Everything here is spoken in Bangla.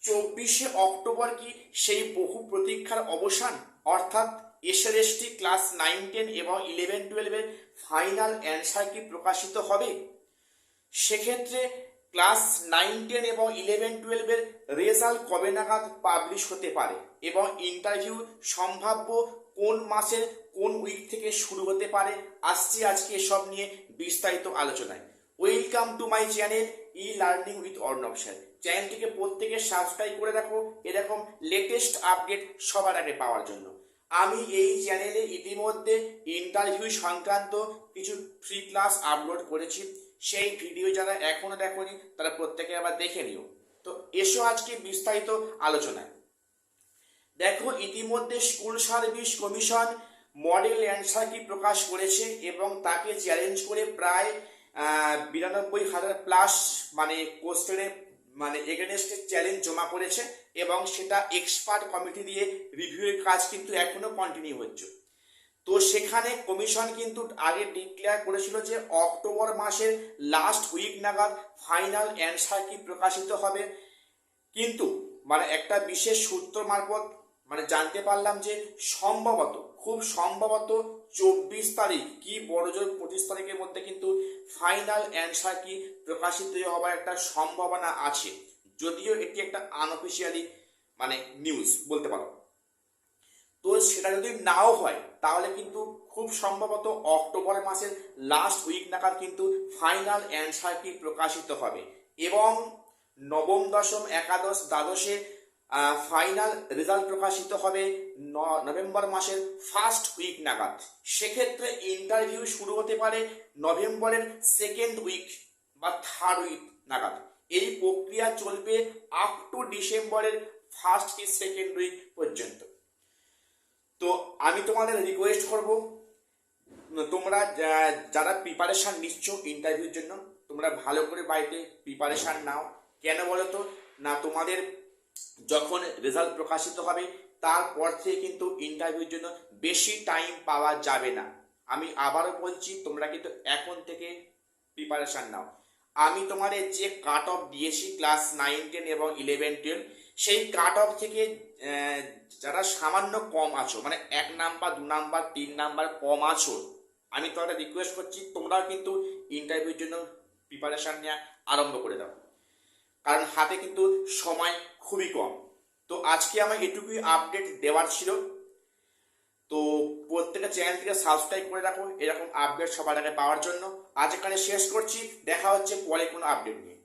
24 অক্টোবর কি সেই বহু প্রতীক্ষার অবসান, অর্থাৎ এসএলএসটি ক্লাস 9, 10 এবং 11, 12 ফাইনাল অ্যান্সার কি প্রকাশিত হবে? সেক্ষেত্রে ক্লাস 9, 10 এবং 11, 12 রেজাল্ট কবে নাগাদ পাবলিশ হতে পারে এবং ইন্টারভিউ সম্ভাব্য কোন মাসের কোন উইক থেকে শুরু হতে পারে, আসছি আজকে এসব নিয়ে বিস্তারিত আলোচনায়। Welcome to my channel e learning with Arnab sir. চ্যানেলটিকে প্রত্যেকে সাবস্ক্রাইব করে রাখো এরকম লেটেস্ট আপডেট সবার আগে পাওয়ার জন্য। আমি এই চ্যানেলে ইতিমধ্যে ইন্টারভিউ সংক্রান্ত কিছু ফ্রি ক্লাস আপলোড করেছি, সেই ভিডিও যারা এখনো দেখোনি তারা প্রত্যেকে আবার দেখে নিও। তো এসো আজকে বিস্তারিত আলোচনায়। দেখো, ইতিমধ্যে school service commission model answer কি প্রকাশ করেছে এবং তাকে চ্যালেঞ্জ করে প্রায় 92,000 প্লাস মানে কোশ্চেনে মানে এগেনস্টে চ্যালেঞ্জ জমা করেছে এবং সেটা এক্সপার্ট কমিটি দিয়ে রিভিউয়ের কাজ কিন্তু এখনো কন্টিনিউ হচ্ছে। তো সেখানে কমিশন কিন্তু আগে ডিক্লেয়ার করেছিল যে অক্টোবর মাসের লাস্ট উইক নাগাদ ফাইনাল অ্যান্সার কি প্রকাশিত হবে, কিন্তু মানে একটা বিশেষ সূত্র মারফত মানে জানতে পারলাম যে সম্ভবত খুব সম্ভবত 24 তারিখ কি বড়জোর 25 তারিখের মধ্যে কিন্তু ফাইনাল অ্যান্সার কি প্রকাশিত হওয়ার একটা সম্ভাবনা আছে, যদিও এটি একটা আনঅফিসিয়ালি মানে নিউজ বলতে পারো। তো সেটা যদি নাও হয় তাহলে কিন্তু খুব সম্ভবত অক্টোবর মাসের লাস্ট উইক নাগাদ কিন্তু ফাইনাল অ্যান্সার কি প্রকাশিত হবে এবং নবম, দশম, একাদশ, দ্বাদশে ফাইনাল রেজাল্ট প্রকাশিত হবে নভেম্বর মাসের ফার্স্ট উইক নাগাদ। সেক্ষেত্রে ইন্টারভিউ শুরু হতে পারে নভেম্বরের সেকেন্ড উইক বা থার্ড উইক নাগাদ। এই প্রক্রিয়া চলবে আপ টু ডিসেম্বরের ফার্স্ট কি সেকেন্ড উইক পর্যন্ত। তো আমি তোমাদের রিকোয়েস্ট করব, তোমরা যারা প্রিপারেশান নিচ্ছ ইন্টারভিউর জন্য, তোমরা ভালো করে বাড়িতে প্রিপারেশান নাও। কেন বলো তো না, তোমাদের যখন রেজাল্ট প্রকাশিত হবে তারপর থেকে কিন্তু ইন্টারভিউর জন্য বেশি টাইম পাওয়া যাবে না। আমি আবারও বলছি, তোমরা কিন্তু এখন থেকে প্রিপারেশান নাও। আমি তোমাদের যে কাট অফ দিয়েছি ক্লাস 9, 10 এবং 11, 12 সেই কাট অফ থেকে যারা সামান্য কম আছো, মানে 1 নাম্বার 2 নাম্বার 3 নাম্বার কম আছো, আমি তোমাদের রিকোয়েস্ট করছি তোমরাও কিন্তু ইন্টারভিউর জন্য প্রিপারেশান নেওয়া আরম্ভ করে দাও, কারণ হাতে কিন্তু সময় খুবই কম। তো আজকে আমার এটুকুই আপডেট দেওয়ার ছিল। তো প্রত্যেকটা চ্যানেলটিকে সাবস্ক্রাইব করে রাখো এরকম আপডেট সবার আগে পাওয়ার জন্য। আজ এখানে শেষ করছি, দেখা হচ্ছে পরে কোনো আপডেট নিয়ে।